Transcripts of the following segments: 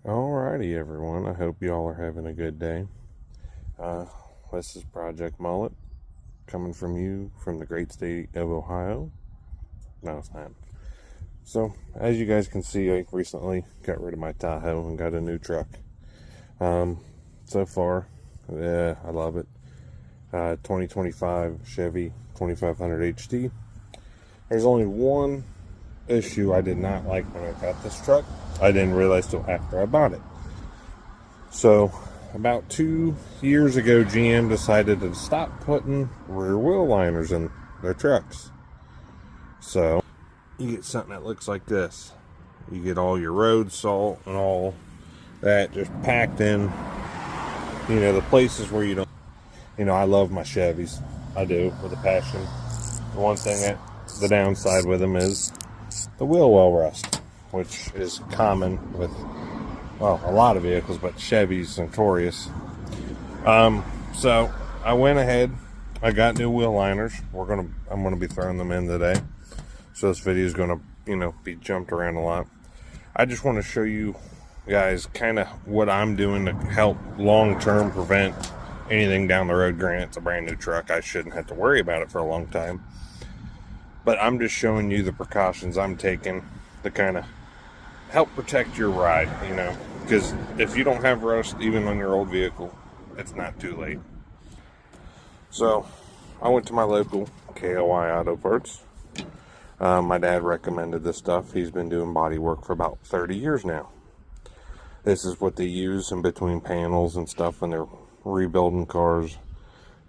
Alrighty, everyone. I hope you all are having a good day. This is Project.Mullet coming from you from the great state of Ohio. No, it's not. So, as you guys can see, I recently got rid of my Tahoe and got a new truck. So far, I love it. 2025 Chevy 2500 HD. There's only one issue I did not like when I got this truck. I didn't realize till after I bought it. So about 2 years ago, GM decided to stop putting rear wheel liners in their trucks. So you get something that looks like this. You get all your road salt and all that just packed in, the places where you don't, I love my Chevys. I do, with a passion. The one thing that the downside with them is the wheel well rust, which is common with, well, a lot of vehicles, but Chevy's notorious. So I went ahead, I got new wheel liners. I'm gonna be throwing them in today. So this video is gonna, be jumped around a lot. I just want to show you guys kind of what I'm doing to help long-term prevent anything down the road. Granted, it's a brand new truck. I shouldn't have to worry about it for a long time. But I'm just showing you the precautions I'm taking to kind of help protect your ride, because if you don't have rust even on your old vehicle, it's not too late. So I went to my local KOI Auto Parts. My dad recommended this stuff. He's been doing body work for about 30 years now. This is what they use in between panels and stuff when they're rebuilding cars,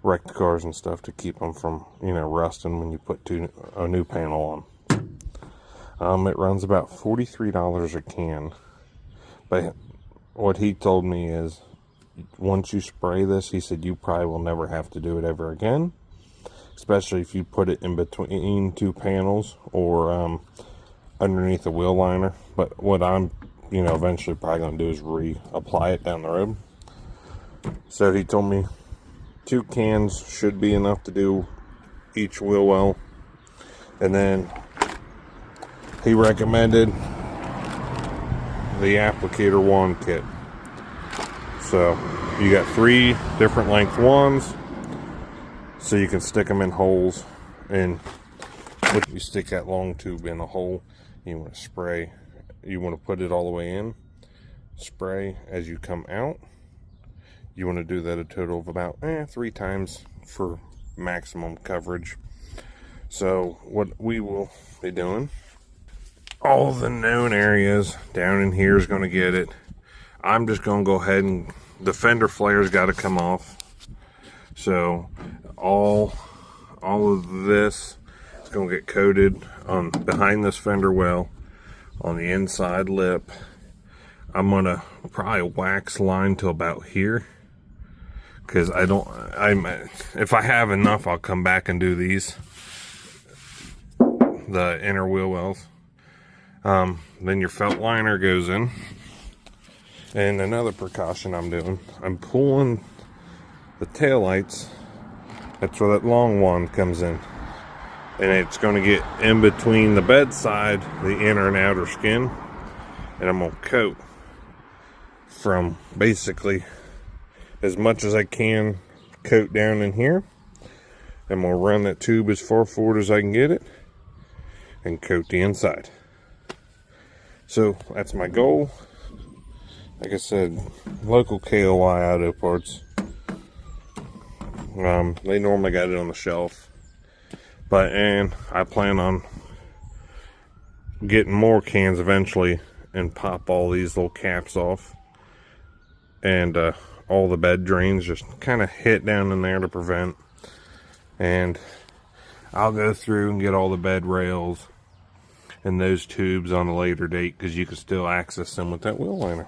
wrecked cars and stuff, to keep them from, rusting when you put a new panel on. It runs about $43 a can. But what he told me is, once you spray this, he said you probably will never have to do it ever again. Especially if you put it in between two panels or underneath a wheel liner. But what I'm, eventually probably going to do is reapply it down the road. So he told me 2 cans should be enough to do each wheel well. And then he recommended the applicator wand kit. So you got 3 different length wands, so you can stick them in holes. And when you stick that long tube in a hole, you want to spray. You want to put it all the way in, spray as you come out. You want to do that a total of about 3 times for maximum coverage. So what we will be doing, all the known areas down in here is going to get it. I'm just going to go ahead and the fender flare's got to come off. So all of this is going to get coated on behind this fender well, on the inside lip. I'm going to probably wax line till about here, because if I have enough, I'll come back and do these, the inner wheel wells. Then your felt liner goes in. And another precaution I'm doing, I'm pulling the taillights. That's where that long wand comes in. And it's going to get in between the bedside, the inner and outer skin. And I'm going to coat from basically as much as I can, coat down in here. I'm going to run that tube as far forward as I can get it and coat the inside. So that's my goal. Like I said, local KOI Auto Parts. They normally got it on the shelf, and I plan on getting more cans eventually and pop all these little caps off, and all the bed drains just kind of hit down in there to prevent. And I'll go through and get all the bed rails and those tubes on a later date, because you can still access them with that wheel liner.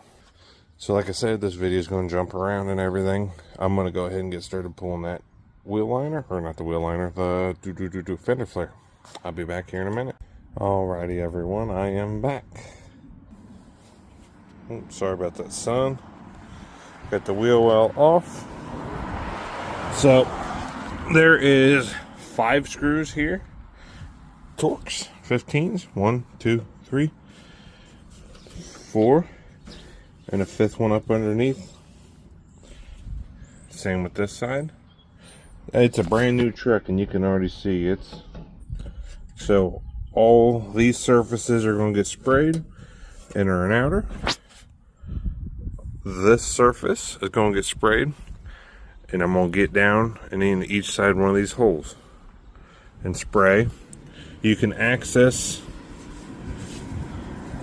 So like I said, this video is going to jump around and everything. I'm going to go ahead and get started pulling that wheel liner, or not the wheel liner, the fender flare. I'll be back here in a minute. Alrighty, everyone, I am back. Sorry about that, sun. Got the wheel well off. So there is 5 screws here. Torx 15s. 1, 2, 3, 4, and a 5th one up underneath. Same with this side. It's a brand new truck, and you can already see it's so all these surfaces are going to get sprayed, inner and outer. This surface is going to get sprayed, and I'm going to get down and in each side one of these holes and spray. You can access,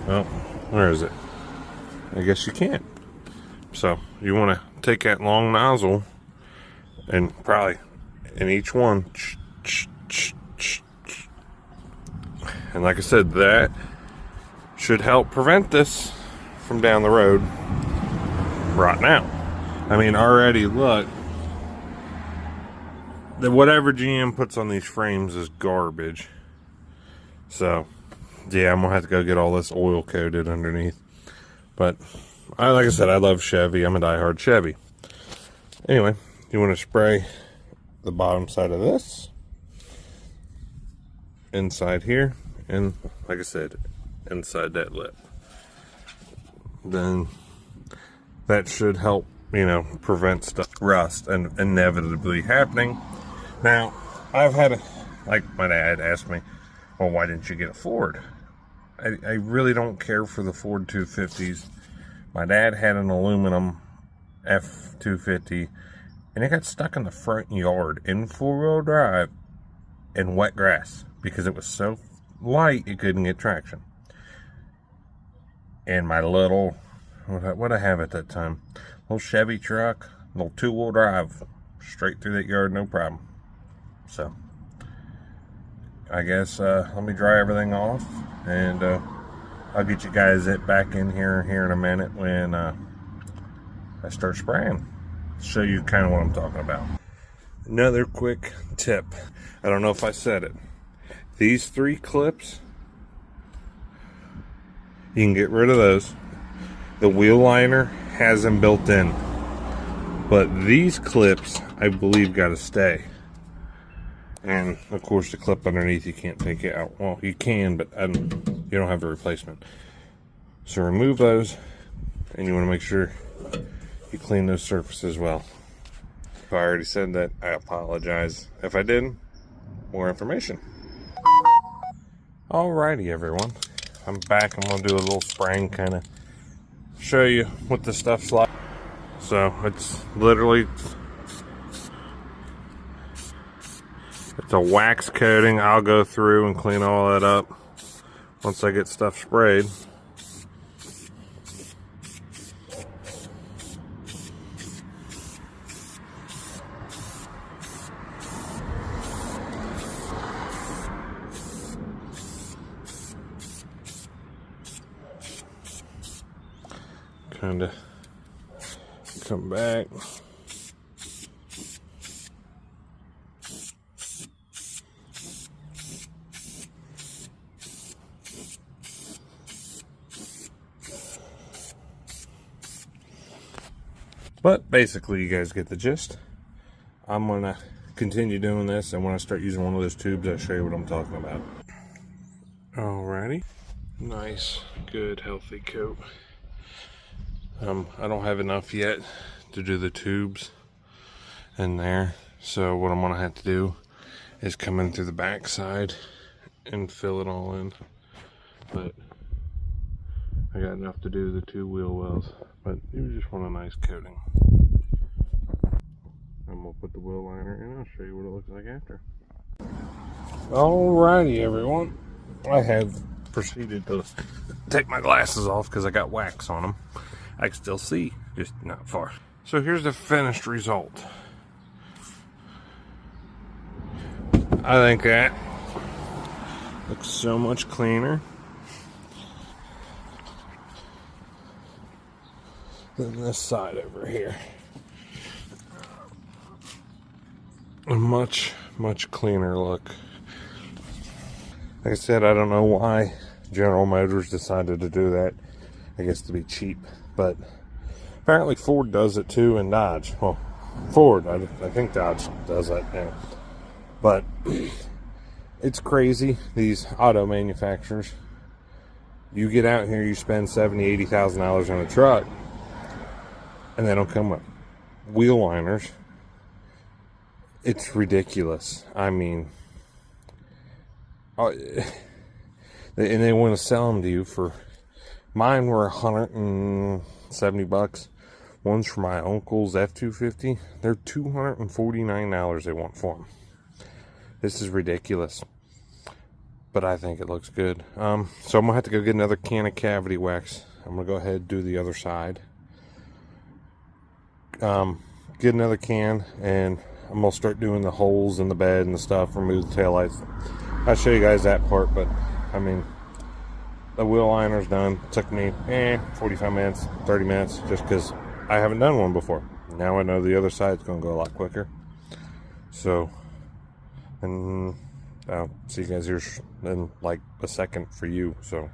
well, where is it? I guess you can't. So you want to take that long nozzle and probably in each one, and like I said, that should help prevent this from down the road rotting out. I mean, already look, that whatever GM puts on these frames is garbage. So yeah, I'm gonna have to go get all this oil coated underneath. But like I said, I love Chevy. I'm a diehard Chevy. Anyway, you want to spray the bottom side of this, inside here, and like I said, inside that lip. Then that should help, you know, prevent stuff, rust, and inevitably happening. Now, I've had like my dad asked me, well, why didn't you get a Ford? I really don't care for the Ford 250s. My dad had an aluminum F250, and it got stuck in the front yard in 4-wheel drive in wet grass because it was so light it couldn't get traction. And my little, what I have at that time, little Chevy truck, little 2-wheel drive, straight through that yard, no problem. So I guess let me dry everything off, and I'll get you guys back in here in a minute when I start spraying. Show you kind of what I'm talking about. Another quick tip. I don't know if I said it. These 3 clips, you can get rid of those. The wheel liner has them built in, but these clips, I believe, got to stay. And of course, the clip underneath, you can't take it out. Well, you can, but you don't have a replacement. So remove those, and you want to make sure you clean those surfaces well. If I already said that, I apologize. If I didn't, more information. Alrighty, everyone. I'm back. I'm going to do a little spraying, kind of show you what this stuff's like. So it's literally, it's a wax coating. I'll go through and clean all that up once I get stuff sprayed. Kind of come back. But basically, you guys get the gist. I'm gonna continue doing this, and when I start using one of those tubes, I'll show you what I'm talking about. Alrighty. Nice, good, healthy coat. I don't have enough yet to do the tubes in there, so what I'm gonna have to do is come in through the back side and fill it all in. But I got enough to do the 2 wheel wells, but you just want a nice coating. I'm gonna put the wheel liner in, I'll show you what it looks like after. Alrighty, everyone, I have proceeded to take my glasses off because I got wax on them. I can still see, just not far. So here's the finished result. I think that looks so much cleaner than this side over here. A much cleaner look. Like I said, I don't know why General Motors decided to do that. I guess to be cheap, but apparently Ford does it too, and Dodge. Well, Ford, I think Dodge does that now. But it's crazy, these auto manufacturers. You get out here, you spend $70,000, $80,000 on a truck, and they don't come with wheel liners. It's ridiculous. I mean, and they want to sell them to you for, mine were $170. One's for my uncle's F-250. They're $249 they want for them. This is ridiculous. But I think it looks good. So I'm going to have to go get another can of cavity wax. I'm going to go ahead and do the other side. Get another can, and I'm going to start doing the holes in the bed and the stuff, remove the taillights. I'll show you guys that part, but I mean, the wheel liner's done. It took me 45 minutes, 30 minutes, just because I haven't done one before. Now I know the other side's going to go a lot quicker. So, and I'll see you guys here in like a second for you. So